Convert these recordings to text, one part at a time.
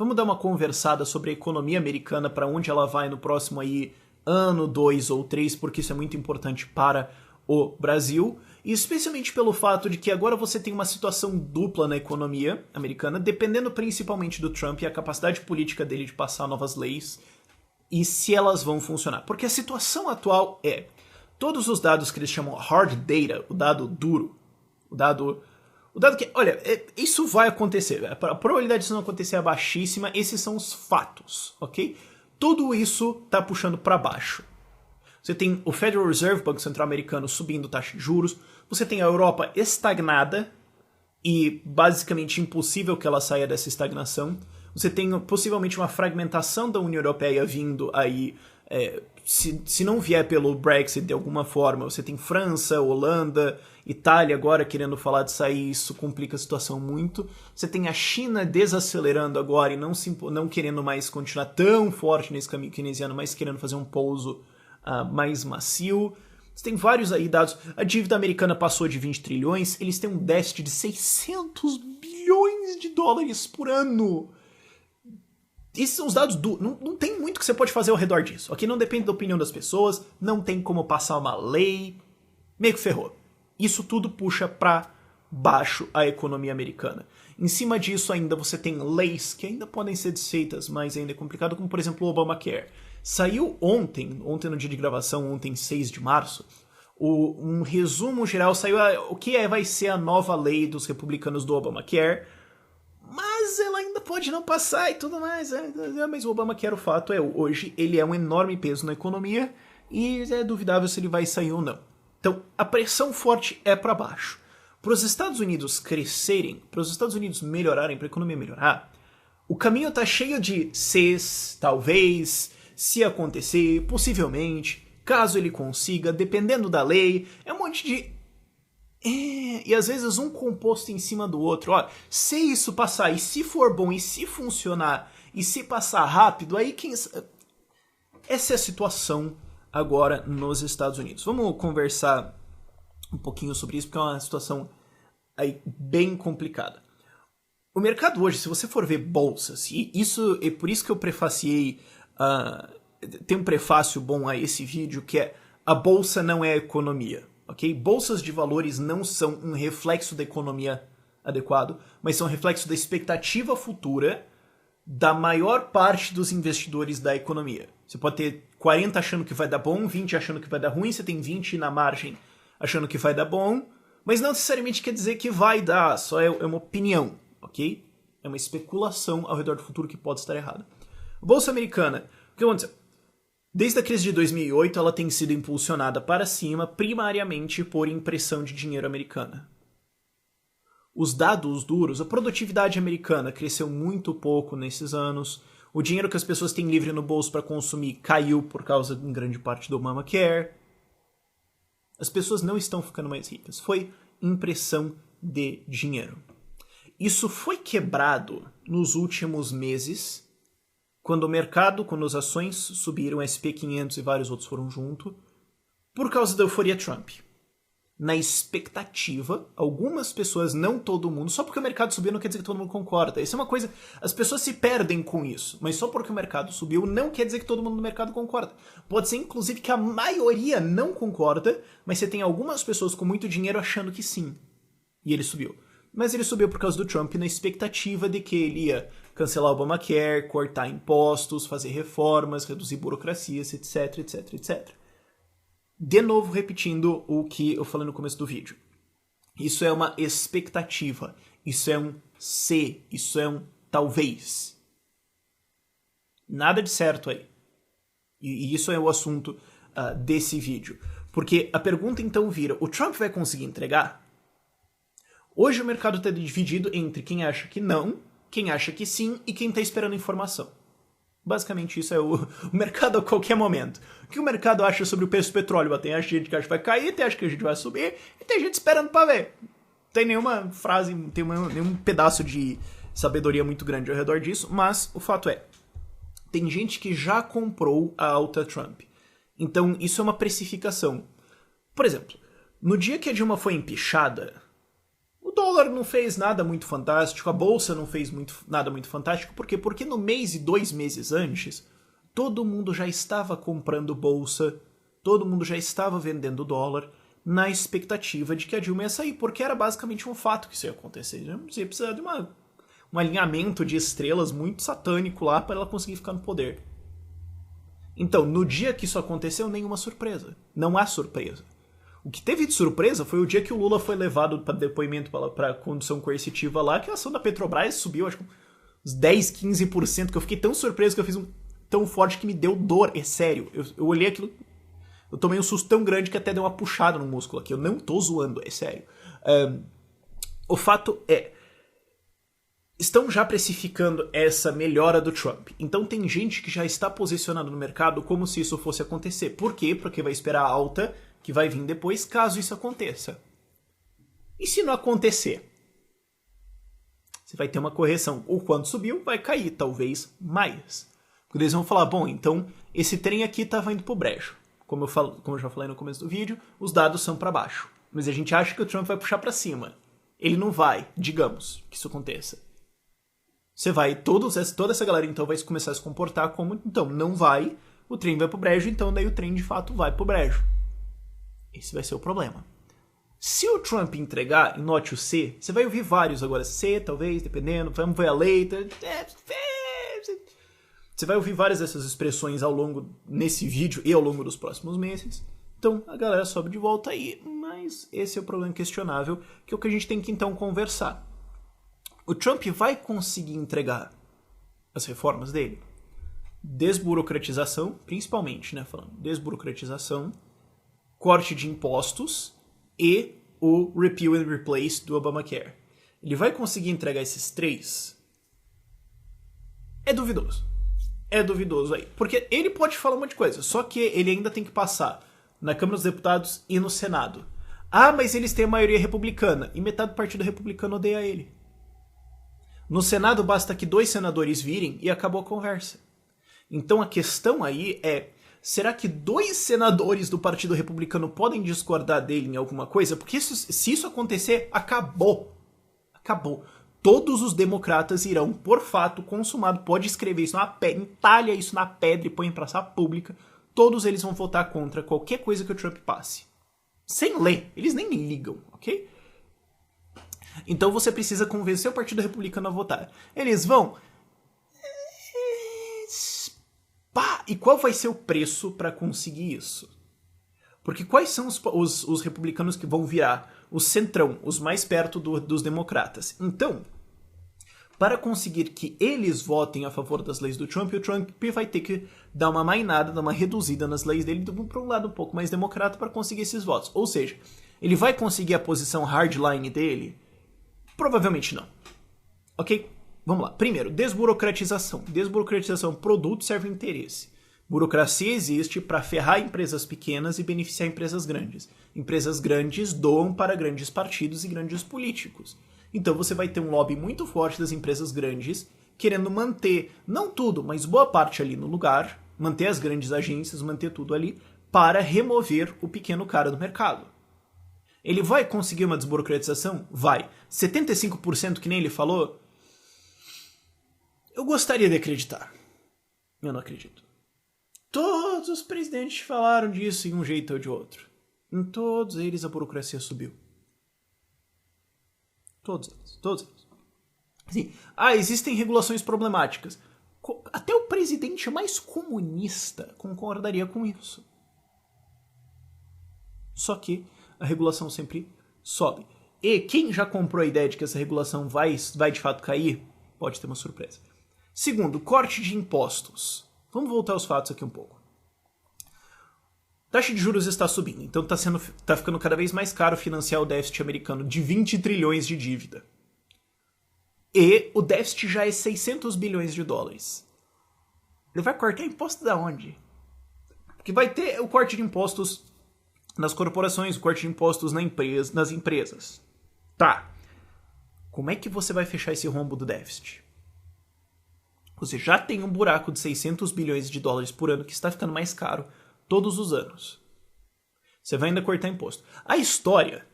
vamos dar uma conversada sobre a economia americana, para onde ela vai no próximo aí ano, 2 ou 3, porque isso é muito importante para o Brasil, e especialmente pelo fato de que agora você tem uma situação dupla na economia americana, dependendo principalmente do Trump e a capacidade política dele de passar novas leis, e se elas vão funcionar. Porque a situação atual é, todos os dados que eles chamam hard data, o dado duro, o dado que, olha, isso vai acontecer, a probabilidade disso não acontecer é baixíssima, esses são os fatos, ok? Tudo isso tá puxando para baixo. Você tem o Federal Reserve, Banco Central Americano, subindo taxa de juros, você tem a Europa estagnada e basicamente impossível que ela saia dessa estagnação, você tem possivelmente uma fragmentação da União Europeia vindo aí, se não vier pelo Brexit de alguma forma, você tem França, Holanda, Itália agora querendo falar de sair, isso complica a situação muito. Você tem a China desacelerando agora e não querendo mais continuar tão forte nesse caminho keynesiano, mas querendo fazer um pouso mais macio. Você tem vários aí dados. A dívida americana passou de 20 trilhões, eles têm um déficit de 600 bilhões de dólares por ano. Esses são os dados não tem muito que você pode fazer ao redor disso. Aqui não depende da opinião das pessoas, não tem como passar uma lei, meio que ferrou. Isso tudo puxa para baixo a economia americana. Em cima disso ainda você tem leis que ainda podem ser desfeitas, mas ainda é complicado, como por exemplo o Obamacare. Saiu ontem no dia de gravação, ontem 6 de março, um resumo geral, saiu o que vai ser a nova lei dos republicanos do Obamacare, mas ela ainda pode não passar e tudo mais. Mas o Obamacare, o fato é, hoje ele é um enorme peso na economia e é duvidável se ele vai sair ou não. Então, a pressão forte é para baixo. Para os Estados Unidos crescerem, para os Estados Unidos melhorarem, para a economia melhorar, o caminho tá cheio de ses, talvez, se acontecer, possivelmente, caso ele consiga, dependendo da lei, é um monte de... E às vezes um composto em cima do outro. Ó, se isso passar, e se for bom, e se funcionar, e se passar rápido, aí quem... Essa é a situação agora nos Estados Unidos. Vamos conversar um pouquinho sobre isso, porque é uma situação aí bem complicada. O mercado hoje, se você for ver bolsas, e isso é por isso que eu prefaciei, tem um prefácio bom a esse vídeo, que é a bolsa não é a economia, ok? Bolsas de valores não são um reflexo da economia adequado, mas são um reflexo da expectativa futura da maior parte dos investidores da economia. Você pode ter 40 achando que vai dar bom, 20 achando que vai dar ruim, você tem 20 na margem achando que vai dar bom, mas não necessariamente quer dizer que vai dar, só é uma opinião, ok? É uma especulação ao redor do futuro que pode estar errada. A Bolsa Americana, o que aconteceu? Desde a crise de 2008, ela tem sido impulsionada para cima primariamente por impressão de dinheiro americana. Os dados duros, a produtividade americana cresceu muito pouco nesses anos, o dinheiro que as pessoas têm livre no bolso para consumir caiu por causa, em grande parte, do Obamacare. As pessoas não estão ficando mais ricas. Foi impressão de dinheiro. Isso foi quebrado nos últimos meses, quando o mercado, quando as ações subiram, SP500 e vários outros foram junto, por causa da euforia Trump. Na expectativa, algumas pessoas, não todo mundo, só porque o mercado subiu não quer dizer que todo mundo concorda. Isso é uma coisa, as pessoas se perdem com isso, mas só porque o mercado subiu não quer dizer que todo mundo no mercado concorda. Pode ser inclusive que a maioria não concorda, mas você tem algumas pessoas com muito dinheiro achando que sim. E ele subiu. Mas ele subiu por causa do Trump na expectativa de que ele ia cancelar o Obamacare, cortar impostos, fazer reformas, reduzir burocracias, etc, etc, etc. De novo, repetindo o que eu falei no começo do vídeo. Isso é uma expectativa. Isso é um se. Isso é um talvez. Nada de certo aí. E isso é o assunto desse vídeo. Porque a pergunta então vira, o Trump vai conseguir entregar? Hoje o mercado está dividido entre quem acha que não, quem acha que sim e quem está esperando informação. Basicamente isso é o mercado a qualquer momento. O que o mercado acha sobre o preço do petróleo? Tem gente que acha que vai cair, tem gente que acha que a gente vai subir, e tem gente esperando para ver. Não tem nenhuma frase, não tem nenhum pedaço de sabedoria muito grande ao redor disso, mas o fato é, tem gente que já comprou a alta Trump. Então isso é uma precificação. Por exemplo, no dia que a Dilma foi empichada, O dólar não fez nada muito fantástico, a bolsa não fez nada muito fantástico. Por quê? Porque no mês e 2 meses antes, todo mundo já estava comprando bolsa, todo mundo já estava vendendo dólar, na expectativa de que a Dilma ia sair, porque era basicamente um fato que isso ia acontecer. Você ia precisar de um alinhamento de estrelas muito satânico lá para ela conseguir ficar no poder. Então, no dia que isso aconteceu, nenhuma surpresa. Não há surpresa. O que teve de surpresa foi o dia que o Lula foi levado para depoimento para condução coercitiva lá, que a ação da Petrobras subiu, acho que uns 10, 15%, que eu fiquei tão surpreso que eu fiz tão forte que me deu dor. É sério. Eu olhei aquilo, eu tomei um susto tão grande que até deu uma puxada no músculo aqui. Eu não tô zoando, é sério. O fato é, estão já precificando essa melhora do Trump. Então tem gente que já está posicionando no mercado como se isso fosse acontecer. Por quê? Porque vai esperar a alta que vai vir depois, caso isso aconteça. E se não acontecer? Você vai ter uma correção. Ou quando subiu, vai cair, talvez mais. Porque eles vão falar, bom, então esse trem aqui estava indo pro brejo. Como eu já falei no começo do vídeo, os dados são para baixo. Mas a gente acha que o Trump vai puxar para cima. Ele não vai, digamos, que isso aconteça. Você vai, toda essa galera então vai começar a se comportar como, então, não vai, o trem vai pro brejo, então daí o trem de fato vai pro brejo. Esse vai ser o problema. Se o Trump entregar, note o C, você vai ouvir vários agora, C talvez, dependendo, vamos ver a lei, você vai ouvir várias dessas expressões nesse vídeo e ao longo dos próximos meses. Então a galera sobe de volta aí, mas esse é o problema questionável, que é o que a gente tem que então conversar. O Trump vai conseguir entregar as reformas dele? Desburocratização, principalmente, né, falando desburocratização, corte de impostos e o repeal and replace do Obamacare. Ele vai conseguir entregar esses 3? É duvidoso. É duvidoso aí. Porque ele pode falar um monte de coisa, só que ele ainda tem que passar na Câmara dos Deputados e no Senado. Ah, mas eles têm a maioria republicana, e metade do Partido Republicano odeia ele. No Senado basta que 2 senadores virem e acabou a conversa. Então a questão aí é, será que 2 senadores do Partido Republicano podem discordar dele em alguma coisa? Porque se isso acontecer, acabou. Acabou. Todos os democratas irão, por fato consumado, pode escrever isso na pedra, entalha isso na pedra e põe em praça pública, todos eles vão votar contra qualquer coisa que o Trump passe. Sem ler, eles nem ligam, ok? Então você precisa convencer o Partido Republicano a votar. Eles vão... E qual vai ser o preço para conseguir isso? Porque quais são os republicanos que vão virar o centrão, os mais perto dos democratas? Então, para conseguir que eles votem a favor das leis do Trump, o Trump vai ter que dar uma mainada, dar uma reduzida nas leis dele para um lado um pouco mais democrata para conseguir esses votos. Ou seja, ele vai conseguir a posição hardline dele? Provavelmente não. Ok? Vamos lá. Primeiro, desburocratização. Desburocratização, produto serve interesse. Burocracia existe para ferrar empresas pequenas e beneficiar empresas grandes. Empresas grandes doam para grandes partidos e grandes políticos. Então você vai ter um lobby muito forte das empresas grandes querendo manter, não tudo, mas boa parte ali no lugar, manter as grandes agências, manter tudo ali, para remover o pequeno cara do mercado. Ele vai conseguir uma desburocratização? Vai. 75% que nem ele falou? Eu gostaria de acreditar. Eu não acredito. Todos os presidentes falaram disso em um jeito ou de outro. Em todos eles a burocracia subiu. Todos eles. Assim, existem regulações problemáticas. Até o presidente mais comunista concordaria com isso. Só que a regulação sempre sobe. E quem já comprou a ideia de que essa regulação vai de fato cair, pode ter uma surpresa. Segundo, corte de impostos. Vamos voltar aos fatos aqui um pouco. A taxa de juros está subindo, então está ficando cada vez mais caro financiar o déficit americano de 20 trilhões de dívida. E o déficit já é 600 bilhões de dólares. Ele vai cortar imposto da onde? Porque vai ter o corte de impostos nas corporações, o corte de impostos nas empresas. Tá. Como é que você vai fechar esse rombo do déficit? Você já tem um buraco de 600 bilhões de dólares por ano que está ficando mais caro todos os anos. Você vai ainda cortar imposto. A história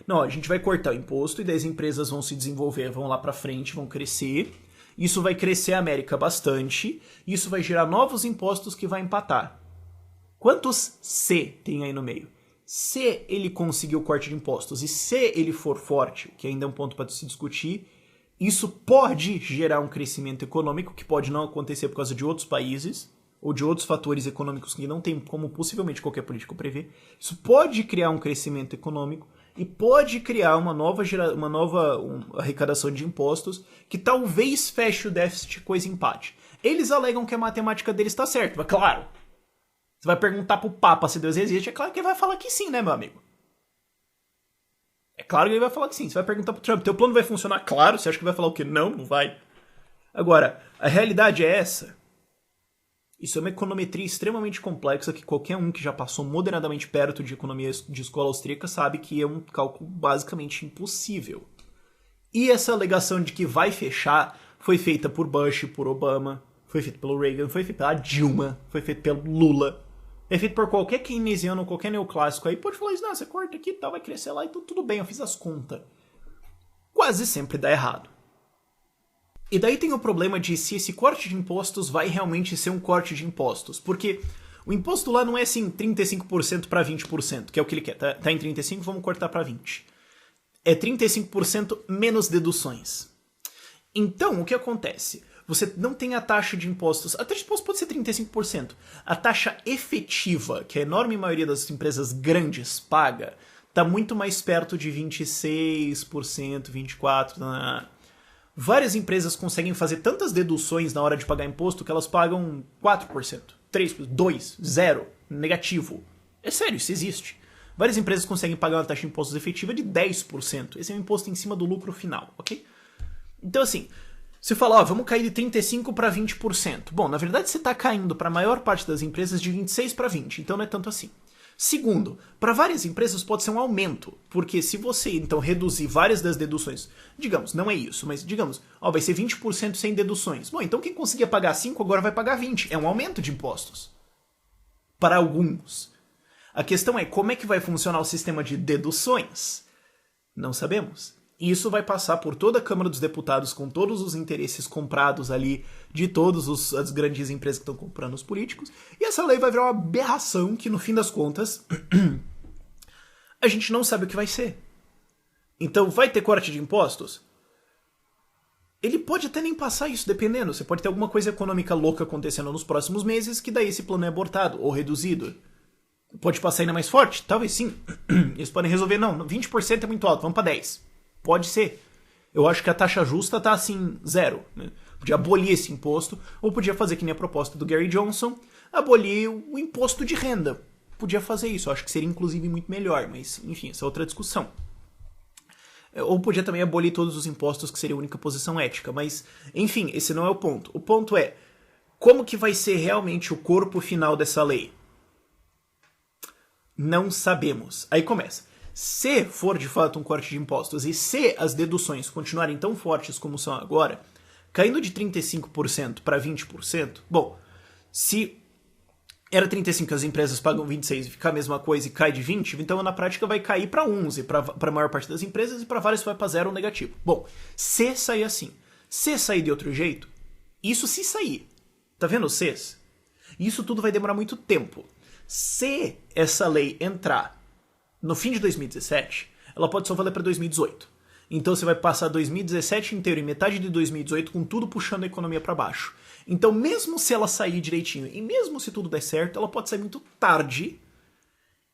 Não, a gente vai cortar o imposto e daí as empresas vão se desenvolver, vão lá pra frente, vão crescer. Isso vai crescer a América bastante. Isso vai gerar novos impostos que vai empatar. Quantos C tem aí no meio? Se ele conseguir o corte de impostos e se ele for forte, que ainda é um ponto para se discutir, isso pode gerar um crescimento econômico que pode não acontecer por causa de outros países ou de outros fatores econômicos que não tem como possivelmente qualquer político prever. Isso pode criar um crescimento econômico e pode criar uma nova arrecadação de impostos que talvez feche o déficit coisa empate. Eles alegam que a matemática deles está certa, mas claro, você vai perguntar pro Papa se Deus existe, é claro que ele vai falar que sim, né, meu amigo? É claro que ele vai falar que sim. Você vai perguntar pro Trump, teu plano vai funcionar? Claro, você acha que vai falar o quê? Não, não vai. Agora, a realidade é essa. Isso é uma econometria extremamente complexa que qualquer um que já passou moderadamente perto de economia de escola austríaca sabe que é um cálculo basicamente impossível. E essa alegação de que vai fechar foi feita por Bush, por Obama, foi feita pelo Reagan, foi feita pela Dilma, foi feita pelo Lula. É feito por qualquer keynesiano, qualquer neoclássico aí, pode falar isso, não, você corta aqui e tal, vai crescer lá e tudo bem, eu fiz as contas. Quase sempre dá errado. E daí tem o problema de se esse corte de impostos vai realmente ser um corte de impostos, porque o imposto lá não é assim 35% para 20%, que é o que ele quer, tá em 35%, vamos cortar para 20%. É 35% menos deduções. Então, o que acontece? Você não tem a taxa de impostos. A taxa de impostos pode ser 35%. A taxa efetiva, que a enorme maioria das empresas grandes paga, está muito mais perto de 26%, 24%. Várias empresas conseguem fazer tantas deduções na hora de pagar imposto que elas pagam 4%, 3%, 2%, 0%, negativo. É sério, isso existe. Várias empresas conseguem pagar uma taxa de impostos efetiva de 10%. Esse é um imposto em cima do lucro final, ok? Então, assim, você fala, vamos cair de 35% para 20%. Bom, na verdade você está caindo para a maior parte das empresas de 26% para 20%, então não é tanto assim. Segundo, para várias empresas pode ser um aumento, porque se você então reduzir várias das deduções, digamos, não é isso, mas digamos, vai ser 20% sem deduções. Bom, então quem conseguia pagar 5% agora vai pagar 20%. É um aumento de impostos. Para alguns. A questão é como é que vai funcionar o sistema de deduções? Não sabemos. Isso vai passar por toda a Câmara dos Deputados com todos os interesses comprados ali de todas as grandes empresas que estão comprando os políticos. E essa lei vai virar uma aberração que, no fim das contas, a gente não sabe o que vai ser. Então, vai ter corte de impostos? Ele pode até nem passar isso, dependendo. Você pode ter alguma coisa econômica louca acontecendo nos próximos meses que daí esse plano é abortado ou reduzido. Pode passar ainda mais forte? Talvez sim. Eles podem resolver, não, 20% é muito alto, vamos para 10%. Pode ser. Eu acho que a taxa justa tá assim, 0. Né? Podia abolir esse imposto, ou podia fazer que nem a proposta do Gary Johnson, abolir o imposto de renda. Podia fazer isso, eu acho que seria inclusive muito melhor, mas enfim, essa é outra discussão. Ou podia também abolir todos os impostos, que seria a única posição ética, mas enfim, esse não é o ponto. O ponto é, como que vai ser realmente o corpo final dessa lei? Não sabemos. Aí começa. Se for de fato um corte de impostos e se as deduções continuarem tão fortes como são agora, caindo de 35% para 20%, bom, se era 35% as empresas pagam 26% e fica a mesma coisa e cai de 20%, então na prática vai cair para 11% para a maior parte das empresas e para várias vai para 0 ou negativo. Bom, se sair assim, se sair de outro jeito, isso se sair, tá vendo o CES? Isso tudo vai demorar muito tempo. Se essa lei entrar no fim de 2017, ela pode só valer para 2018. Então você vai passar 2017 inteiro e metade de 2018 com tudo puxando a economia para baixo. Então mesmo se ela sair direitinho e mesmo se tudo der certo, ela pode sair muito tarde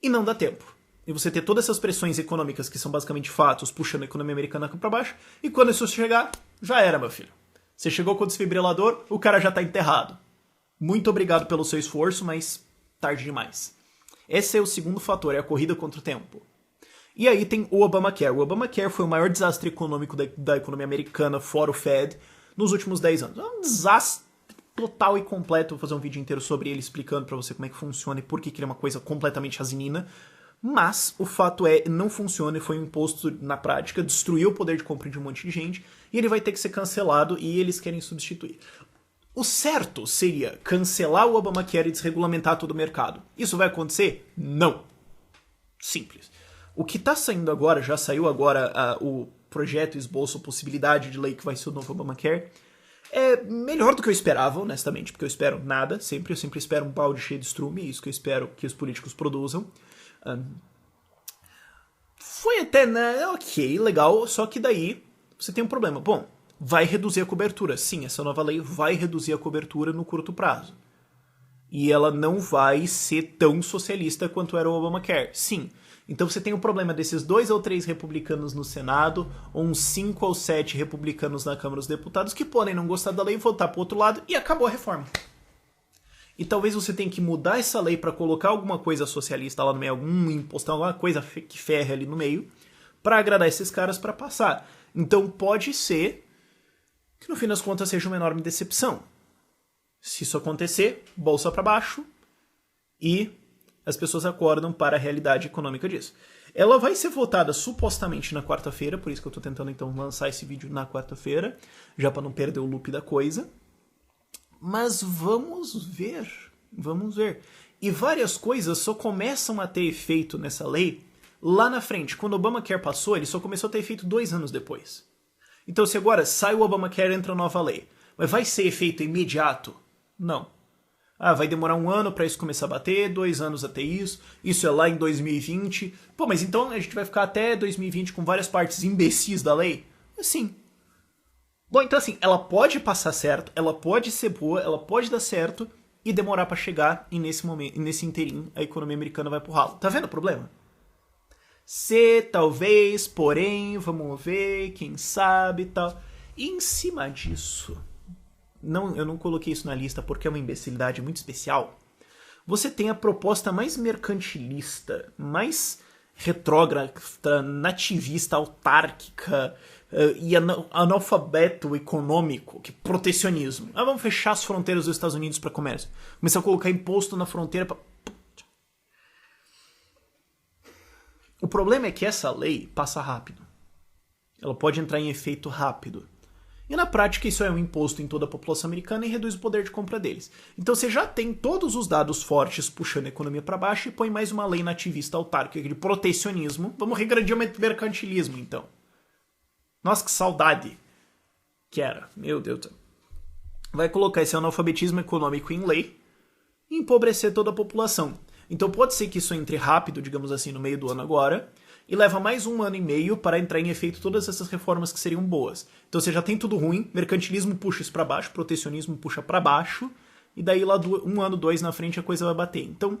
e não dá tempo. E você ter todas essas pressões econômicas que são basicamente fatos puxando a economia americana para baixo e quando isso chegar, já era, meu filho. Você chegou com o desfibrilador, o cara já tá enterrado. Muito obrigado pelo seu esforço, mas tarde demais. Esse é o segundo fator, é a corrida contra o tempo. E aí tem o Obamacare. O Obamacare foi o maior desastre econômico da economia americana, fora o Fed, nos últimos 10 anos. É um desastre total e completo. Vou fazer um vídeo inteiro sobre ele, explicando pra você como é que funciona e por que ele é uma coisa completamente asinina. Mas o fato é, não funciona e foi um imposto na prática, destruiu o poder de compra de um monte de gente, e ele vai ter que ser cancelado e eles querem substituir. O certo seria cancelar o Obamacare e desregulamentar todo o mercado. Isso vai acontecer? Não. Simples. O que tá saindo agora, já saiu agora o projeto, esboço, possibilidade de lei que vai ser o novo Obamacare, é melhor do que eu esperava, honestamente, porque eu espero nada, eu sempre espero um balde cheio de estrume, é isso que eu espero que os políticos produzam. Foi até, né, ok, legal, só que daí você tem um problema. Bom, vai reduzir a cobertura. Sim, essa nova lei vai reduzir a cobertura no curto prazo. E ela não vai ser tão socialista quanto era o Obamacare. Sim. Então você tem o problema desses 2 ou 3 republicanos no Senado, ou uns 5 ou 7 republicanos na Câmara dos Deputados que podem não gostar da lei, votar pro outro lado e acabou a reforma. E talvez você tenha que mudar essa lei para colocar alguma coisa socialista lá no meio, algum imposto, alguma coisa que ferre ali no meio, para agradar esses caras para passar. Então pode ser que no fim das contas seja uma enorme decepção. Se isso acontecer, bolsa para baixo e as pessoas acordam para a realidade econômica disso. Ela vai ser votada supostamente na quarta-feira, por isso que eu estou tentando então lançar esse vídeo na quarta-feira, já para não perder o loop da coisa. Mas vamos ver. E várias coisas só começam a ter efeito nessa lei lá na frente. Quando o Obamacare passou, ele só começou a ter efeito 2 anos depois. Então se agora sai o Obamacare e entra a nova lei, mas vai ser efeito imediato? Não. Vai demorar 1 ano para isso começar a bater, 2 anos até isso é lá em 2020. Pô, mas então a gente vai ficar até 2020 com várias partes imbecis da lei? Sim. Bom, então assim, ela pode passar certo, ela pode ser boa, ela pode dar certo e demorar para chegar e nesse momento, nesse interim, a economia americana vai pro ralo. Tá vendo o problema? Se, talvez, porém, vamos ver, quem sabe e tal. E em cima disso, eu não coloquei isso na lista porque é uma imbecilidade muito especial. Você tem a proposta mais mercantilista, mais retrógrada, nativista, autárquica e analfabeto econômico, que protecionismo. Vamos fechar as fronteiras dos Estados Unidos para comércio. Começar a colocar imposto na fronteira para... O problema é que essa lei passa rápido. Ela pode entrar em efeito rápido. E na prática isso é um imposto em toda a população americana e reduz o poder de compra deles. Então você já tem todos os dados fortes puxando a economia para baixo e põe mais uma lei nativista autárquica de protecionismo. Vamos regredir o mercantilismo então. Nossa, que saudade que era. Meu Deus do céu. Vai colocar esse analfabetismo econômico em lei e empobrecer toda a população. Então pode ser que isso entre rápido, digamos assim, no meio do ano agora, e leva mais 1 ano e meio para entrar em efeito todas essas reformas que seriam boas. Então você já tem tudo ruim, mercantilismo puxa isso para baixo, protecionismo puxa para baixo, e daí lá 1 ano, 2 na frente a coisa vai bater. Então,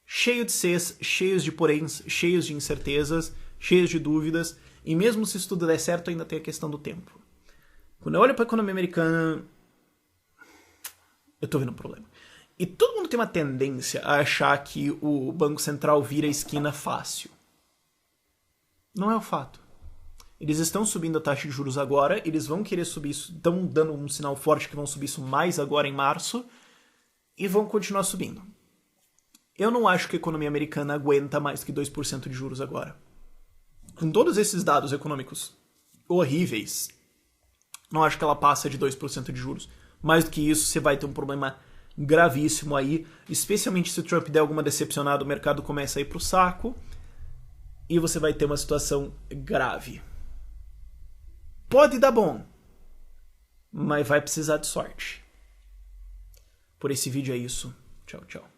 cheio de ses, cheios de poréns, cheios de incertezas, cheios de dúvidas, e mesmo se isso tudo der certo, ainda tem a questão do tempo. Quando eu olho para a economia americana, eu tô vendo um problema. E todo mundo tem uma tendência a achar que o Banco Central vira a esquina fácil. Não é o fato. Eles estão subindo a taxa de juros agora, eles vão querer subir isso, estão dando um sinal forte que vão subir isso mais agora em março, e vão continuar subindo. Eu não acho que a economia americana aguenta mais que 2% de juros agora. Com todos esses dados econômicos horríveis, não acho que ela passa de 2% de juros. Mais do que isso, você vai ter um problema gravíssimo aí, especialmente se o Trump der alguma decepcionada, o mercado começa a ir pro saco, e você vai ter uma situação grave. Pode dar bom, mas vai precisar de sorte. Por esse vídeo é isso. Tchau, tchau.